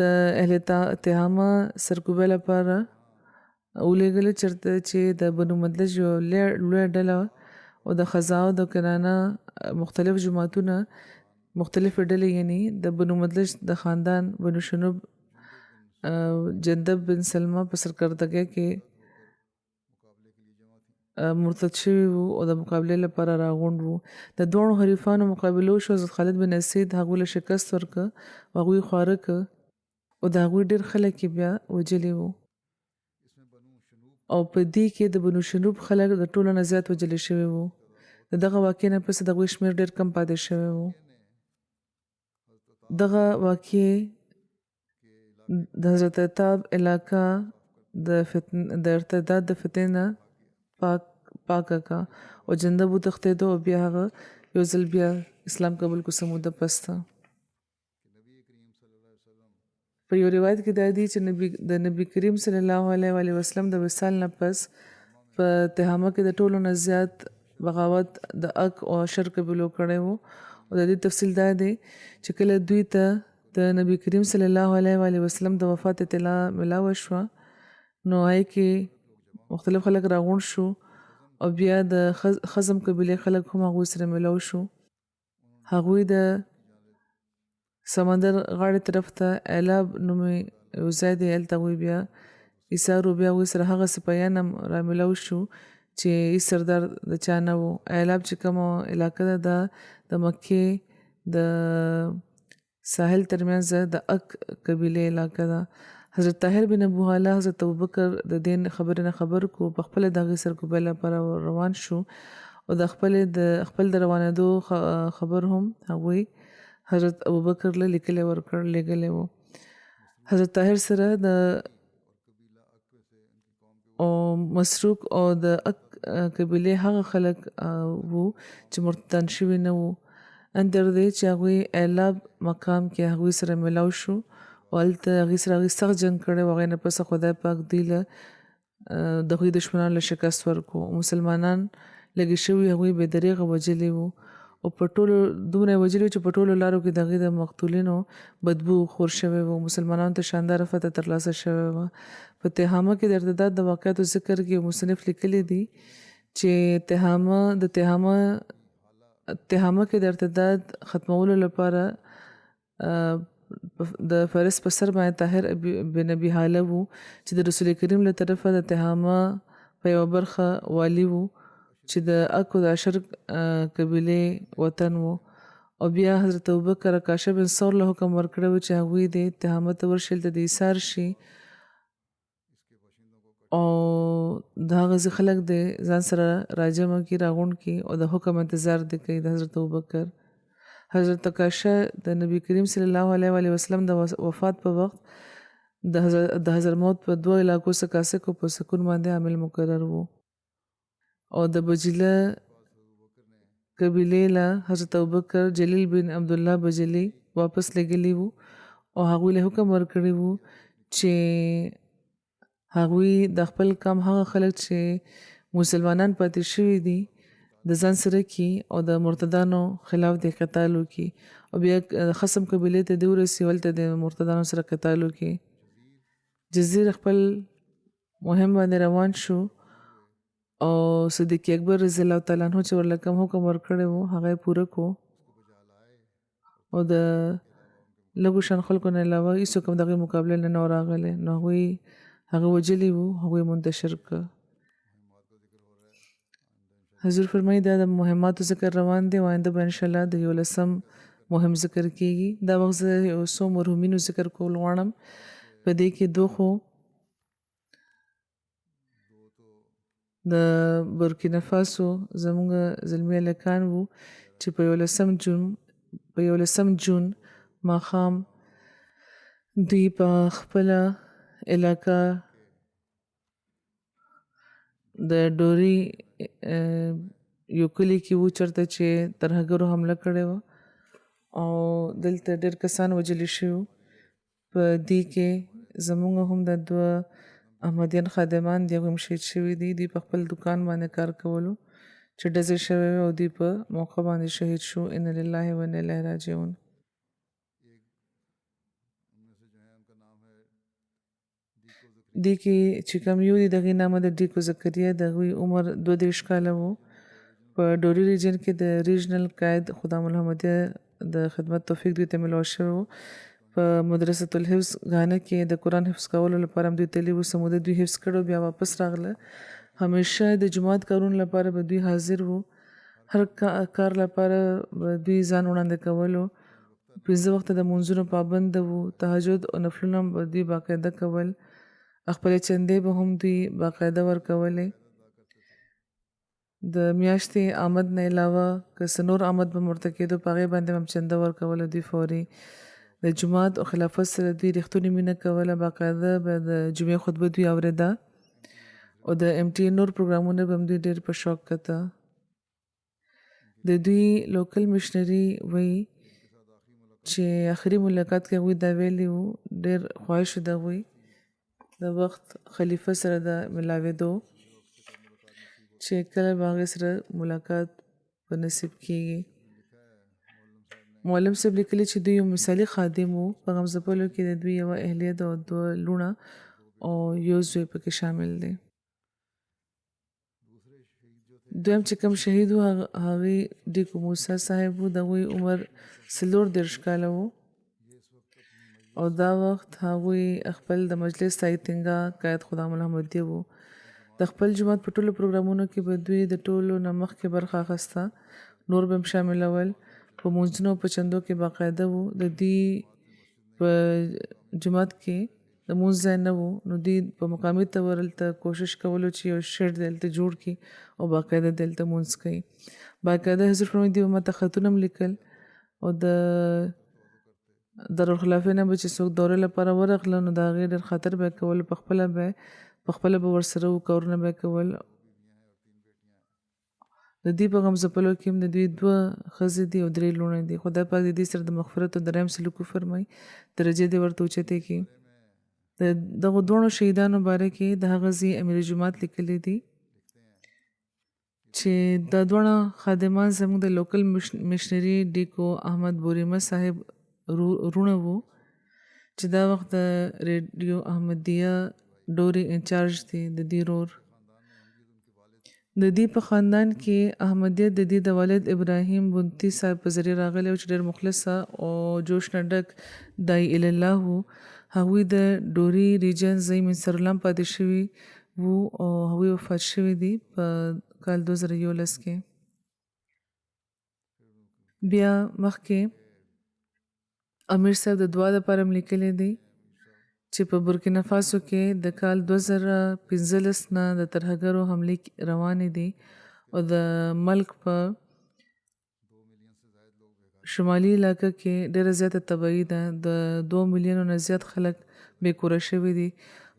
د اهل تهامه سرکوبۍ لپاره ولېږله چېرته چې د بنو مدلج یو لویه ډله او د خزاعو د کنانه مختلف جماعتونه مختلفې ډلې یعنی د بنو مدلج د خاندان بنو شنوب جندب بن سلمه په سرکردګۍ کې مرتد شوي وو او د مقابلې لپاره راغونډ وو. د دواړو حریفانو مقابله وشوه. حضرت خالد بن اسید هغوی له شکست ورکړه او هغوی خواره کړه او د هغوی ډېر خلک یې بیا وجلي وو او په دې کې د بنو شنوب خلک د ټولو نه زیات وجلي شوي وو د دغه واقعې نه پس د هغوی شمېر ډېر کم پاتې شوی وو دغه واقعې د حضرت عتاب علاقه د ارتداد د فتنې نه پاکه کا او جنده وتښتېدو او بیا هغه یو ځل بیا اسلام قبول کو څه موده پس ته په یو روایت کې دا دی چې د نبی کریم صلی الله علیه وسلم د وصال نه پس په تهامه کې د ټولو نه زیات بغاوت د اک او اشر قبیلو کړی وو او د دې تفصیل دا دی چې کله دوی ته د نبی کریم صلی الله علیه وسلم د وفات اطلاع ملاوه شوه نو هغې کې مختلف خلک راغونډ شو او بیا د خزم قبیلې خلک هم هغوی سره ملاو شو هغوی د سمندر غاړې طرف ته اعلاب نومې یو ځای دی هلته هغوی بیا ایثار بیا هغوی سره هغه سپایان هم رامیلاو شو چې هېڅ سردار د چا نه و اعلاب چې کومه علاقه ده دا د مکې د ساحل ترمنځ د اک قبیلې علاقه ده حضرت طاهر بن ابو هاله حضرت ابوبکر د دین خبرې نه خبر کو په خپل د هغې سرکوبۍ لپاره روان شو او د خپل د روانېدو خبر هم هغوی حضرت ابوبکر له لېږلی و حضرت طاهر سره د او مسروق او د اک قبیلې هغه خلک وو چې مرتدان شوي نه وو اندر دی چې هغوی اعلاب مقام کې هغوی سره ملاو شو او هلته هغوی سره سخت جنګ کړی و هغې نه پس خدای پاک دوی له د هغوی دشمنانو له شکست ورکړو مسلمانان لږې شوي هغوی بې دریغه وجلي وو او په ټولو دومره یې وجلي وو چې په ټولو لارو کې د هغې د مقتولینو بدبو خور شوی و مسلمانانو ته شانداره فتح ترلاسه شوې وه په تهامه کې د ارتداد د واقعاتو ذکر کې مصنف لیکلی دی چې تهامه کې د ارتداد ختمولو لپاره د فارس په سر باندې طاهر بن ابي هاله وو چې د رسول کریم له طرفه د تهامه په یوه برخه والي وو چې د اکو د اشر قبیلې وطن وو او بیا حضرت ابوبکر کاشه بن ثور له حکم ورکړی و چې هغوی د تهامه ته ورشي هلته د ایثار شي او د هغه خلک د ځان سره راجمع کړي راغونډ کړي او د حکم انتظار دی کوي د حضرت ابوبکر حضرت کاشه د نبی کریم صلی الله علیه وسلم د وفات په وخت د حضرموت په دوه علاقو څخه کاسه کو په سکون باندې عامل مقرر وو او د بجله قبیلې له حضرت ابوبکر جلیل بن عبدالله بجلی واپس لګلی وو او هغوی له حکم ورکړی وو چې هغوی د خپل کام هغه خلک چې مسلمانان پاتې شوي دي د ځان سره کی او د مرتدانو خلاف د قتال وکي او بیا خصم قبیلې ته دی ورسي ولته د مرتدانو سره قتال وکي جزیر خپل مهم باندې روان شو او صدیق اکبر رضی الله تعالی عنہ چې ورله کوم حکم ورکړی وو هغه پوره کو او د لږو شان خلکو نه علاوه هیڅ کوم دغه مقابله نه راغلی نو هغوی هغه وجلی وو هغوی منتشر کړ حضور فرمایي دا د مهماتو ذکر روان دی او آینده به انشاءالله د 11 مهم ذکر کیږي دا وخت زه یو څو مرحومینو ذکر کول غواړم په دې کې دوه خو د بورکینا فاسو زموږ زلمی هلکان وو چې په 11 جون ماښام دوی په خپله علاقه د ډوري یو کلی کې وو چېرته چې ترهګرو حمله کړې وه او دلته ډېر کسان وژلي شوي په دې کې زموږ هم د دوه احمدیان خادمان دي هغوی هم شهید شوي دي دوی په خپل دکان باندې کار کولو چې ډزې شوی او دوی په موقع باندې شهید شو ان لله و انا الیه راجعون دی کې چې کوم یو دی دغې نامه د ډیکو زکریا د هغوی عمر 32 کاله و په ډوري ریجن کې د ریجنل قائد خدام الحمدیه د خدمت توفیق دوی ته ملاو شوی و په مدرسة الحفظ غانه کې د قرآن حفظ کولو لپاره هم دوی تللي وو څه موده دوی حفظ کړو بیا واپس راغله همیشه د جماعت کارونو لپاره به دوی حاضر وو هر کار لپاره به دوی ځان وړاندې کولو پنځه وخته د مونځونو پابند وو. تهجد او نفلونه به دوی باقاعده کول. خپلې چندې به هم دوی باقاعده ورکولې. د میاشتې آمد نه علاوه که څه نور آمد به ورته کېدو په هغې باندې هم چنده ورکوله دوی فوري. د جومات او خلافت سره دوی رښتونې مینه کوله. باقاعده به د جمعې خطبه دوی اورېده او د MTA نور پروګرامونه به هم دوی ډېر په شوق کته. د دوی لوکل مشنري وایي چې آخري ملاقات کې هغوی دا ویلي وو، ډېر خواهش د هغوی د وخت خلیفه سره د ملاوېدو چې کله به هغې سره ملاقات په نصیب کېږي. معلم صاحب لیکلي چې دوی یو مثالي خادم وو. په غمزپلو کې د دوی یوه اهلیه ده او دوه لوڼه او یو زوی پکې شامل دی. دویم چې کوم شهید و هغې ډیکو موسی صاحب و. د هغوی عمر 34 کاله و او دا وخت هغوی خپل د مجلس سایتنګا قائد غلام محمدیه و. د خپل جومات په ټولو پروګرامونو کې به دوی د ټولو نه مخکې برخه اخیسته. نور به هم شاملول. په مونځونو په چندو کې باقاعده وو. د دوی په جومات کې د مونځ ځای نه و، نو دوی په مقامي طور هلته کوشش کولو چې یو شیډ دلته جوړ کړي او باقاعده دلته مونځ کوي. باقاعده حضرت فرمایي دوی به ماته خطونه هم لیکل او د دارالخلافې نه به چې څوک دورې لپاره ورغله نو د هغې ډېر خاطر به یې کول. پخپله به ورسره و کارونه به یې کول. د دوی په غمزپلو کې هم د دوی 2 ښځې دي او 3 لوڼې دي. خدای پاک د دې سره د مغفرت او د رحم سلوک وفرمایي، درجې دې ورته اوچتې کړي. د دغو دواړو شهیدانو باره کې د هغه زوی امیر جومات لیکلی دي چې دا دواړه خادمان زموږ د لوکل مشنري ډیکو احمد بوریمه صاحب رونه وو چې دا وخت د ریډیو احمدیه ډوري انچارج دی. د دې رور د دې په خاندان کې احمدیت د دې د والد ابراهیم بنتی صاحب په ذریعه راغلی او چې ډېر مخلصه او جوش نه ډک داعی الله وو. هغوی د ډوري ریجن ځای منصرالله پاتې شوي وو او هغوی وفات شوي دي په کال 2011 کې. بیا مخکې امیر صاحب د دعا لپاره هم لیکلی دی چې په بورکینا فاسو کې د کال 2015 نه د ترهګرو حملې روانې دي او د ملک په شمالي علاقه کې ډېره زیاته تباهي ده. د 2 میلیونو نه زیات خلک بې کوره شوي دي.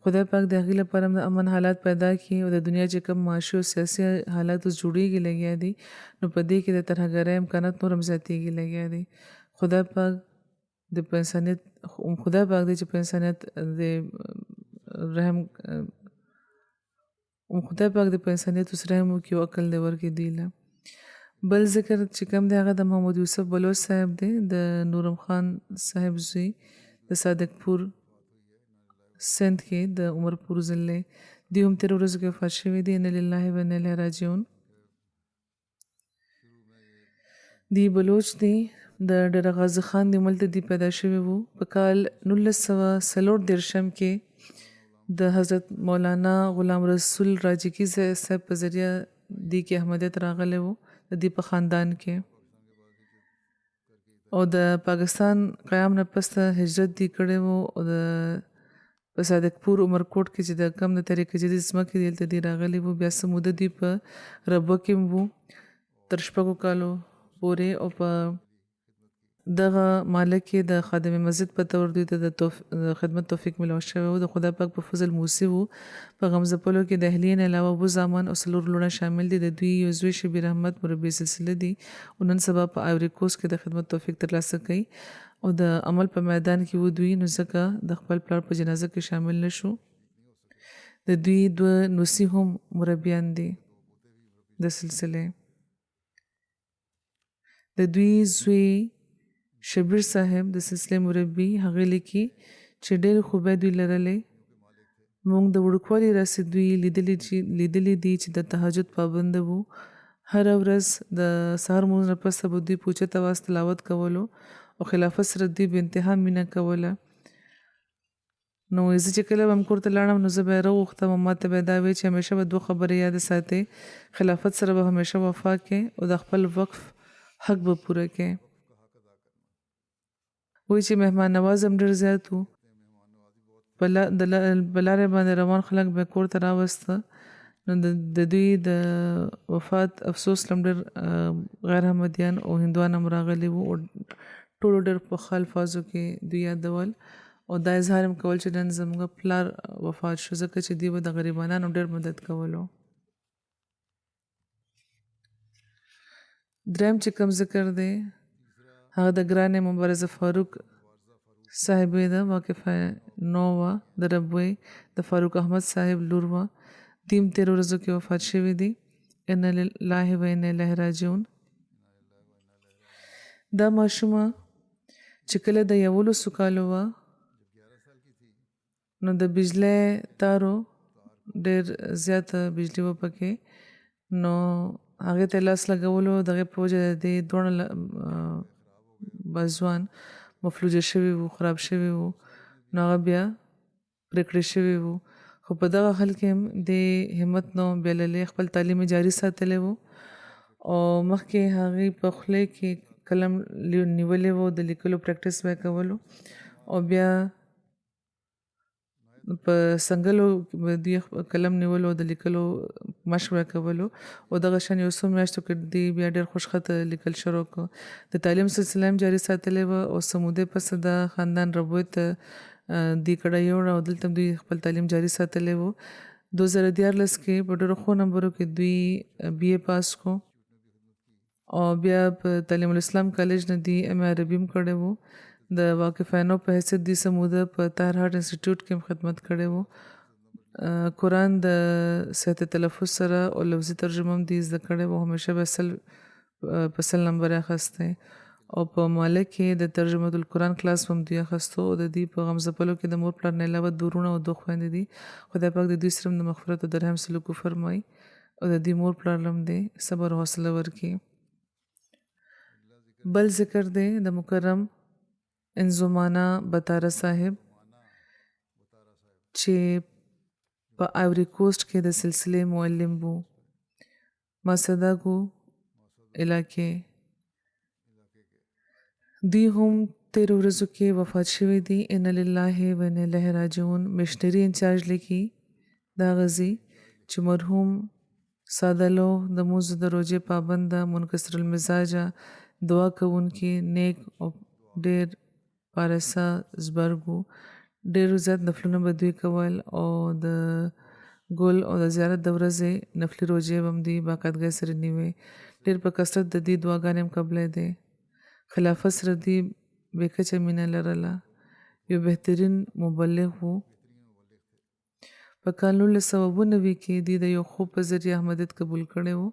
خدای پاک د هغې لپاره هم د امن حالات پیدا کړي او د دنیا چې کوم معاشي او سیاسي حالات اوس جوړېږي لګیا دي نو په دې کې د ترهګرۍ امکانات نور هم زیاتېږي لګیا دي. خدای پاک دی چې په انسانیت د رحم خدای پاک د په انسانیت اوس رحم وکړي او عقل دی ورکړي دوی له. بل ذکر چې کوم دی هغه د محمد یوسف بلوچ صاحب دی، د نورم خان صاحب زوی، د صادقپور سند کې د عمرپور ضلع. دوی هم تېرو ورځو کې وفات شوي دي. انا لله و انا الیه راجعون. دی بلوچ دی، د ډېر غازي خان د ملته دی پیدا شوي وو. په کال 1934 کې د حضرت مولانا غلام رسول راجگی صاحب په ذریعه دی کې احمدیت راغلی وو د دې په خاندان کې او د پاکستان قیام نه پس هجرت دی کړی وو او د په صادقپور عمرکوټ کې چې د کم د طریقې جدید ځمکې دلته دی راغلی وو. بیا څه موده دی په ربوه کې وو تر 6 کالو پورې او په دغه مالک کې د خادم مسجد په تور دوی ته د خدمت توفیق ملو شوی و. د خدای پاک په فضل موسی وو. په غمزپلو کې د اهلیې نه علاوه 2 زامن او 4 لوڼه شامل دي. د دوی یو زوی شبیر احمد مربي سلسله دي او نن سبا په آیوري کوسټ کې د خدمت توفیق ترلاسه کوي او د عمل په میدان کې و دوی نو ځکه د خپل پلار په جنازه کې شامل نشو. د دوی 2 نوسی هم مربیان دي د سلسله. د دوی زوی شبیر صاحب د سلسله مربي هغه لیکي چې ډېر خوبه دوی لرلې. موږ د وړوکوالي راسې دوی لیدلې دي چې د تهجد پابند وو. هر ورځ د سهار مونځ نه پس به دوی پوچه تواس تلاوت کولو او خلافت سره دوی به انتها مینه کوله. نو زه چې کله به هم کور ته لاړم نو زه به یې راوغوښتم او ما ته به یې دا وی چې همیشه به 2 خبرې یاد ساتې. خلافت سره به همیشه وفا کې او د خپل وقف حق به پوره کې. وایي چې مهمان نواز هم ډېر زیات وو. په لارې باندې روان خلک به کور ته راوسته. نو د دوی د وفات افسوس لم ډېر غیر احمدیان او هندوان هم راغلي وو او ټولو ډېر په ښه الفاظو کې دوی یادول او دا اظهار هم کول چې نن زموږ پلار وفات شو ځکه چې دوی به د غریبانو ډېر مدد کولو. دریم چې کوم ذکر دی هغه د ګرانې مبارزه فاروق صاحبې ده، واقفه نوه د ربوی د فاروق احمد صاحب لور وه. دیم 13 ورځو کې وفات شوي دي. ان لله و انا الیه راجعون. دا ماشومه چې کله د 11 کالو وه نو د بجلی تارو ډېر زیاته بجلی وه پکې، نو هغې ته لاس لګولو دغې په وجه د دې دواړه بازوان مفلوجه شوي وو، خراب شوي وو، نو هغه بیا پرې کړی شوي وو. خو په دغه حال کې هم د همت نو بایللی خپل تعلیم جاري ساتلی وو او مخکې هغې په خولې کې قلم نیولی وو، د لیکلو پریکټس به یې کولو او بیا په سنګلو به دوی قلم نیولو د لیکلو مشق به یې کولو او دغه شان یو څو میاشتو کې دوی بیا ډېر خوشخطه لیکل شروع کړو. د تعلیم سلسله هم جاري ساتلی وه او څه مودې پسې د خاندان ربوی ته دوی کډه یوړه او دلته دوی خپل تعلیم جاري ساتلی وو. 2014 کې په ډېرو ښو نمبرو کې دوی BA پاس کو او بیا په تعلیم الاسلام کالج نه دوی MA عربي هم کړی وو. د واقفانو په حیثیت دوی څه موده په طاهر هارت انسټیټیوټ کې هم خدمت کړی وو. قرآن د صحت تلفظ سره او لفظي ترجمه هم دوی زده کړی وو. همیشه به په 100 نمبر یې اخیستی او په ماله کې د ترجمه القرآن کلاس هم دوی اخیستو او د دوی په غمزپلو کې د مور پلار نه علاوه 2 وروڼه او 2 خویندې دي. خدای پاک د دوی سره د مغفرت او د رحم سلوک وفرمایي او د دوی مور پلار هم دی صبر او حوصله ورکړي. بل ذکر دی د مکرم انزمانه بطاره صاحب چې په آیوری کوسټ کې د سلسلې معلم وو. ماسداګو علاقې دوی هم 13 ورځو کې وفات شوي دي. ان لله و انا الیه راجعون. مشنری انچارج لیکي دا غزي چې مرحوم سادلو د موز د روزې پابنده منکسر المزاجه دعا کوونکي نیک او ډېر پارسا زبرګو ډېر زیات نفلونه به دوی کول او د ګل او د زیارت د ورځې نفلي روزې هم دوی باقاعدګۍ سره نیوي. ډېر په کثرت د دې دعاګانې هم قبلې دی. خلافت سره دوی بې کچه مینه لرله. یو بهترین مبلغ وو. په کال 1990 کې دوی د یو خوب په ذریعه احمدیت قبول کړی وو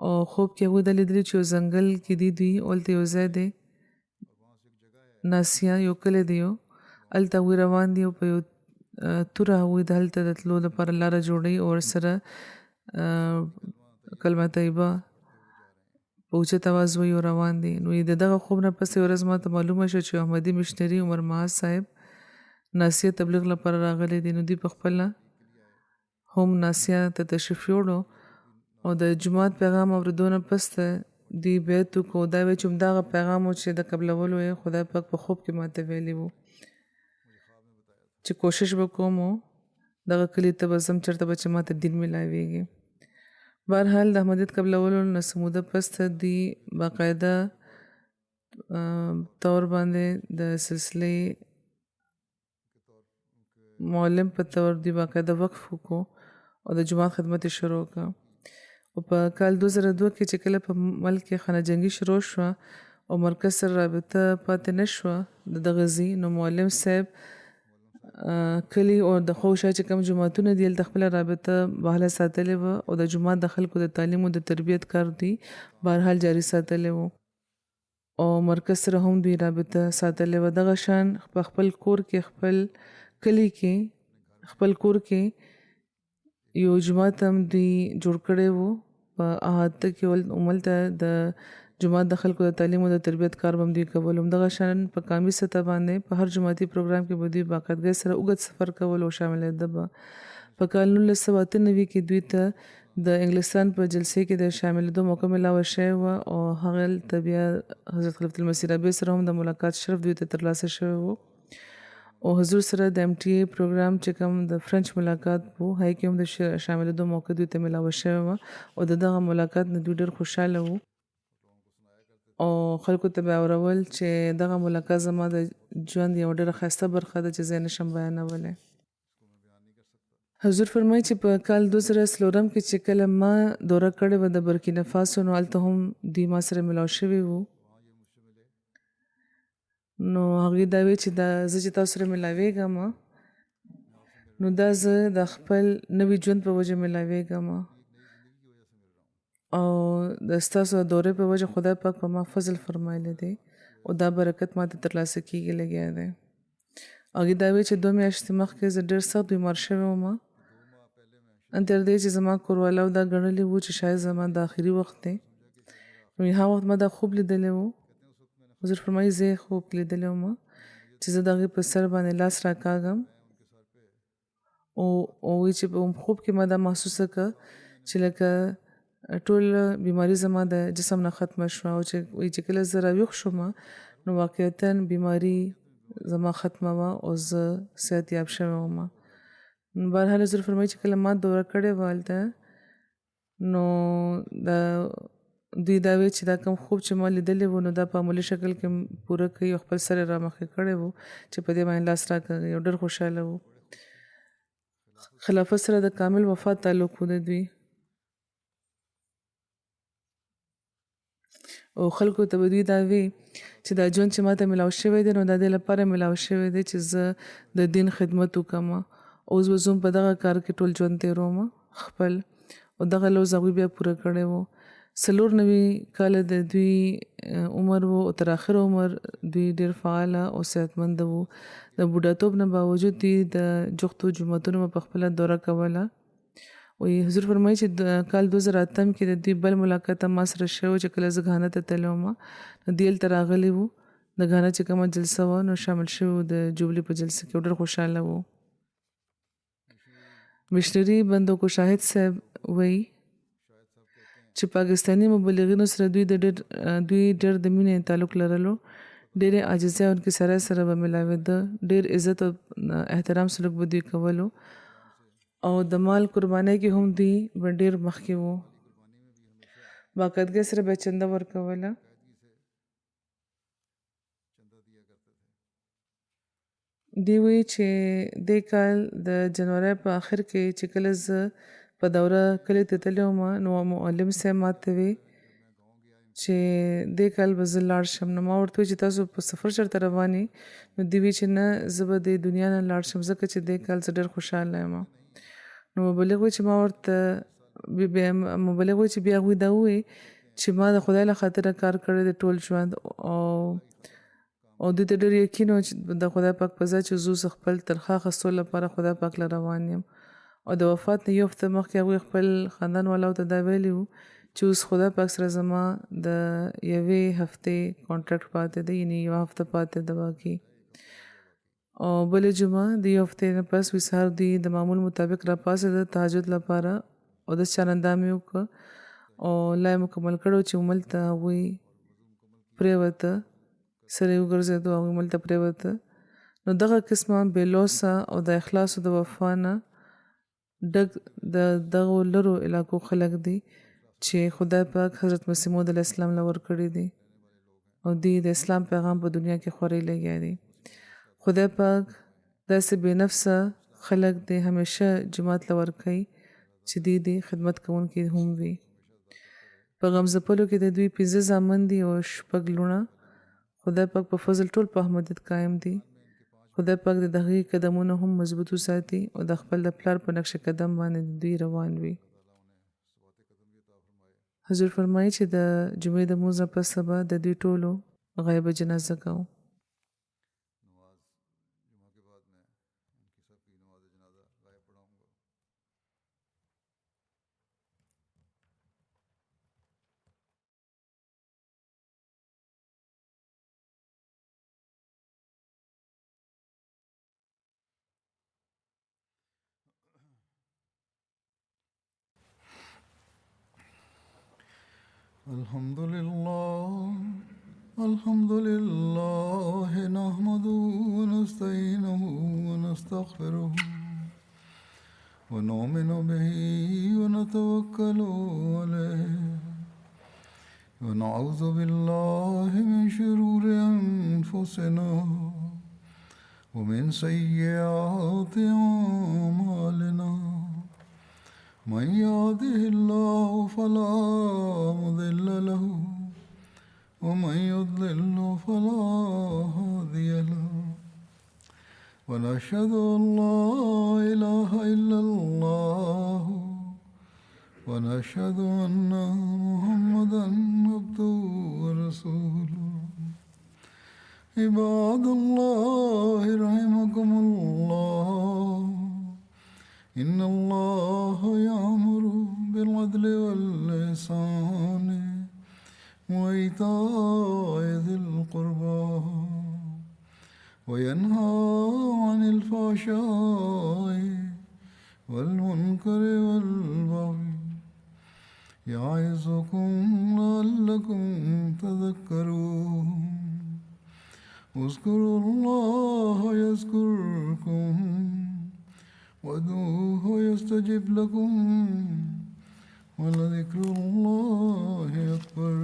او خوب کې هغوی دا لیدلي چې یو ځنګل کې دوی هلته یو ځای دی ناسیا یو کلی دی هلته هغوی روان دي او په یو توره هغوی د هلته د تلو لپاره لاره جوړوي او ورسره کلمه طیبه په اوچت اواز وایي او روان دي. نو د دغه خوب نه پسې ورځ ما ته معلومه شوه چې احمدي مشنري عمر معاذ صاحب ناسیه تبلیغ لپاره راغلی دي. نو دوی په خپله هم ناسیه ته تشریف یوړو او د جماعت پیغام اورېدو نه پس ته دوی بیعت وکړو. دا وایي چې همدغه پیغام و چې د قبلولو یې خدای پاک په خوب کې ماته ویلي وو چې کوشش به کوم دغه کلي ته به ځم چېرته به چې ماته دین میلاویږي. بهرحال د احمدیت قبلولو نه څه موده پس ته دوی باقاعده طور باندې د سلسلې معلم په طور دوی باقاعده وقف وکړو او د جماعت خدمت یې شروع کړه. او په کال 2002 کې چې کله په ملک کې خانه جنګي شروع شوه او مرکز سره رابطه پاتې نه شوه د دغه ځای، نو معلم صاحب کلی او د خوشا چې کوم جماعتونه دي هلته خپله رابطه بحاله ساتلې وه او د جماعت د خلکو د تعلیم او د تربیت کار دوی بهرحال جاري ساتلی وو او مرکز سره هم دوی رابطه ساتلې وه. دغه شان په خپل کور کې خپل کلی کې خپل کور کې یو جماعت هم دوی جوړ کړی وو په احاطه کې هملته د جماعت د خلکو د تعلیم او د تربیت کار به هم دوی کول. همدغه شان په قامي سطح باندې په هر جماعتي پروګرام کې به دوی باقاعدګۍ سره اوږد سفر کول او شاملېده به. په کال 1998 کې دوی ته د انګلستان په جلسې کې د شاملېدو موقع ملاوه شوې وه او هغلته بیا حضرت خلیفة المسیح رابع سره هم د ملاقات شرف دوی ته ترلاسه شوی و او حضور سره د MTA پروګرام چې کوم د فرانچ ملاقات وو هغې کې هم د شاملېدو موقع دوی ته ملاوه شوې وه او د دغه ملاقات نه دوی ډېر خوشحاله وو او خلکو ته به اورول چې دغه ملاقات زما د ژوند یوه ډېره ښایسته برخه ده چې زه یې نشم بیانولی حضور فرمایي چې په کال 2004 کې چې کله ما دوره کړې وه د برکینا فاسو نو هلته هم دوی ما سره ملاو شوي وو نو هغوی دا وی چې دا زه چې تاسو سره ملاویږم نو دا زه د خپل نوي ژوند په وجه ملاویږم او د ستاسو دورې په وجه خدای پاک په ما فضل فرمایلی دی او دا برکت ما ته ترلاسه کیږي لګیا دی هغوی دا وی چې 2 میاشتې مخکې زه ډېر سخت بیمار شوی وم ان تر دې چې زما کوروالاو دا ګڼلی وو چې شاید زما د آخري وخت دی نو هغه وخت ما دا خوب لیدلی وو حضور فرمایي زه یې خوب لیدلی وم چې زه د هغې په سر باندې لاس راکاږم او وایي چې په خوب کې ما دا محسوسه کړه چې لکه ټول بیماري زما د جسم نه ختمه شوه او چې وایي چې کله زه راویښ شوم نو واقعیتا بیماري زما ختمه وه او زه صحت یاب شوی وم بهرحال حضور فرمایي چې کله ما دوره کړې وه هلته نو دوی دا وی چې دا کوم خوب چې ما لیدلی وو نو دا په عملي شکل کې پوره کوي او خپل سر یې رامخې کړی وو چې په دې باندې لاس راکاږي او ډېر خوشحاله وو خلافت سره د کامل وفات تعلق و د دوی او خلکو ته به دوی دا وی چې دا ژوند چې ما ته ملاو شوی دی نو دا دې لپاره ملاو شوی دی چې زه د دین خدمت وکړم اوس به زه په دغه کار کې ټول ژوند تېروم خپل او دغه لوز هغوی بیا پوره کړی وو 94 کاله د دوی عمر وو او تر آخره عمر دوی ډېر فعاله او صحتمنده وو د بوډاتوب نه باوجود دوی د جغتو جوماتونو په خپله دوره کوله وایي حضور فرمایي چې د کال 2008 کې د دوی بل ملاقات ما سره شوی چې کله زه غانا ته تللی وم نو دوی هلته راغلي وو د غانا چې کومه جلسه وه نو شامل شوي وو د جوبلي په جلسه کې ډېر خوشحاله وو مشنري بندوکو شاهد صاحب وایي چې پاکستاني مبلغینو سره دوی ډېر د مینې تعلق لرلو ډېرې عاجزۍ او انکسارۍ سره به ملاوېده ډېر عزت او احترام سلوک به دوی کولو او د مال قربانۍ کې هم دوی به ډېر مخکې وو باقاعدګۍ سره به چنده ورکوله دی وی چې د کال د جنوري په آخر کې چې کله زه په دوره کلی ته تللی وم نو معلم صاحب ماته وی چې د کال به زه لاړ شم نو ما ورته وی چې تاسو په سفر چېرته روان یې نو دی وی چې نه زه به د دنیا نه لاړ شم ځکه چې د کال زه ډېر خوشحاله یم نو مبلغ وی چې ما ورته مبلغ وی چې بیا هغوی دا ووی چې ما د خدای له خاطره کار کړی د ټول ژوند او دوی ته ډېر یقین و چې د خدای پاک په ځای چې زه خپل تنخواه اخیستو لپاره خدای پاک له روان یم او د وفات نه 1 هفته مخکې هغوی خپل خاندان والاو ته دا ویلي وو چې اوس خدای پاک سره زما د 1 هفتې کانټرکټ پاتې دی یعنې 1 هفته پاتې ده باقي او بلې جمعه د 1 هفتې نه پس وي سهار دوی د معمول مطابق راپاڅېده تهجد لپاره او داسې چانندا مې وکړه او لا یې مکمل کړی چې هملته هغوی پرېوته سره یې وګرځېدو هغوی هملته پرېوته نو دغه قسمه بېلوسه او د اخلاص او د وفا نه ډک د دغو لرو علاقو خلک دي چې خدای پاک حضرت مسیح موعود علیه السلام له ورکړي دي او دوی د اسلام پیغام په دنیا کې خورې لګیا دي خدای پاک داسې بې نفسه خلک دی همیشه جماعت له ورکوي چې دوی د خدمت کوونکي هم وي په غم ځپلو کې د دوی 15 زامن دي او 6 لوڼه خدای پاک په فضل ټول په احمدیت قایم دي خدای پاک د هغوی قدمونه هم مضبوط وساتي او د خپل د پلار په نقش قدم باندې دوی روان وي حضور فرمایي چې د جمعې د لمونځ نه پس سبا د دوی ټولو غایبه جنازه کوو الحمد لله الحمد لله نحمده ونستعينه ونستغفره ونؤمن به ونتوكل عليه ونعوذ بالله من شرور أنفسنا ومن سيئات أعمالنا من يهده الله فلا مضل له ومن يضلل فلا هادي له ونشهد أن لا إله إلا الله ونشهد أن محمدا عبده ورسوله عباد الله رحمكم الله إن الله يأمر بالعدل والإحسان وإيتاء ذي القربى وينهى عن الفحشاء والمنكر والبغي يعظكم لعلكم تذكرون اذكروا الله يذكركم وادعوه يستجب لكم ولذكر الله أكبر.